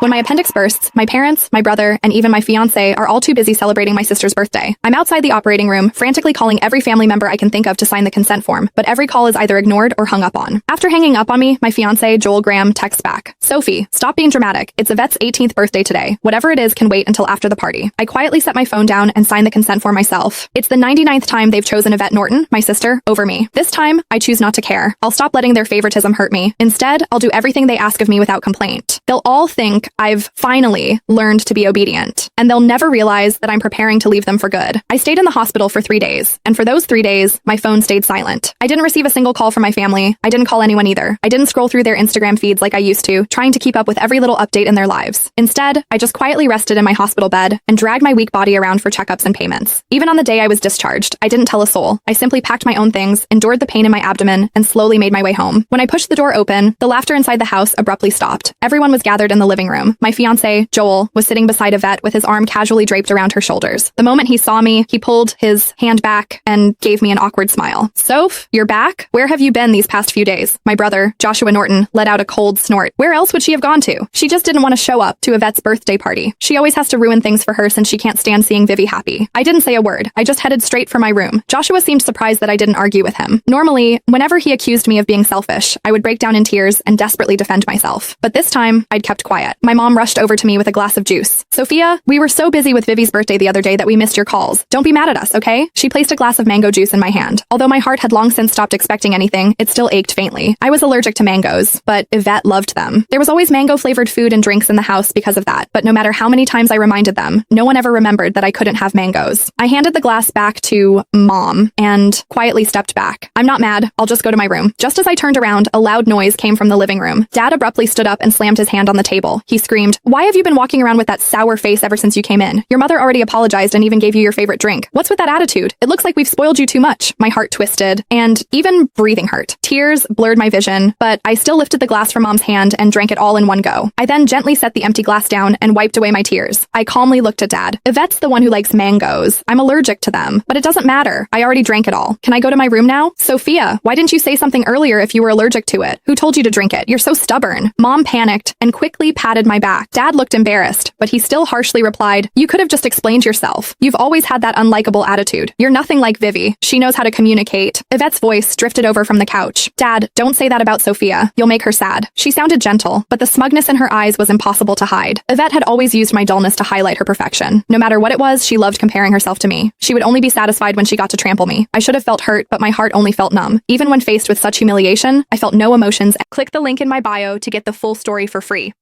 When my appendix bursts, my parents, my brother, and even my fiancé are all too busy celebrating my sister's birthday. I'm outside the operating room, frantically calling every family member I can think of to sign the consent form, but every call is either ignored or hung up on. After hanging up on me, my fiancé, Joel Graham, texts back, "Sophie, stop being dramatic. It's Yvette's 18th birthday today. Whatever it is can wait until after the party." I quietly set my phone down and sign the consent form myself. It's the 99th time they've chosen Yvette Norton, my sister, over me. This time, I choose not to care. I'll stop letting their favoritism hurt me. Instead, I'll do everything they ask of me without complaint. They'll all think I've finally learned to be obedient, and they'll never realize that I'm preparing to leave them for good. I stayed in the hospital for 3 days, and for those 3 days, my phone stayed silent. I didn't receive a single call from my family. I didn't call anyone either. I didn't scroll through their Instagram feeds like I used to, trying to keep up with every little update in their lives. Instead, I just quietly rested in my hospital bed and dragged my weak body around for checkups and payments. Even on the day I was discharged, I didn't tell a soul. I simply packed my own things, endured the pain in my abdomen, and slowly made my way home. When I pushed the door open, the laughter inside the house abruptly stopped. Everyone was gathered in the living room. My fiancé, Joel, was sitting beside Yvette with his arm casually draped around her shoulders. The moment he saw me, he pulled his hand back and gave me an awkward smile. "Soph, you're back? Where have you been these past few days?" My brother, Joshua Norton, let out a cold snort. Where else would she have gone to? She just didn't want to show up to Yvette's birthday party. She always has to ruin things for her since she can't stand seeing Vivi happy. I didn't say a word. I just headed straight for my room. Joshua seemed surprised that I didn't argue with him. Normally, whenever he accused me of being selfish, I would break down in tears and desperately defend myself. But this time, I'd kept quiet. My mom rushed over to me with a glass of juice. "Sophia, we were so busy with Vivi's birthday the other day that we missed your calls. Don't be mad at us, okay?" She placed a glass of mango juice in my hand. Although my heart had long since stopped expecting anything, it still ached faintly. I was allergic to mangoes, but Yvette loved them. There was always mango-flavored food and drinks in the house because of that, but no matter how many times I reminded them, no one ever remembered that I couldn't have mangoes. I handed the glass back to Mom and quietly stepped back. "I'm not mad. I'll just go to my room." Just as I turned around, a loud noise came from the living room. Dad abruptly stood up and slammed his hand on the table. He screamed, "Why have you been walking around with that sour face ever since you came in? Your mother already apologized and even gave you your favorite drink. What's with that attitude? It looks like we've spoiled you too much." My heart twisted, and even breathing hurt. Tears blurred my vision, but I still lifted the glass from Mom's hand and drank it all in one go. I then gently set the empty glass down and wiped away my tears. I calmly looked at Dad. "Yvette's the one who likes mangoes. I'm allergic to them, but it doesn't matter. I already drank it all. Can I go to my room now?" "Sophia, why didn't you say something earlier if you were allergic to it? Who told you to drink it? You're so stubborn." Mom panicked and quickly patted my back. Dad looked embarrassed, but he still harshly replied, "You could have just explained yourself. You've always had that unlikable attitude. You're nothing like Vivi. She knows how to communicate." Yvette's voice drifted over from the couch. "Dad, don't say that about Sophia. You'll make her sad." She sounded gentle, but the smugness in her eyes was impossible to hide. Yvette had always used my dullness to highlight her perfection. No matter what it was, she loved comparing herself to me. She would only be satisfied when she got to trample me. I should have felt hurt, but my heart only felt numb. Even when faced with such humiliation, I felt no emotions. Click the link in my bio to get the full story for free.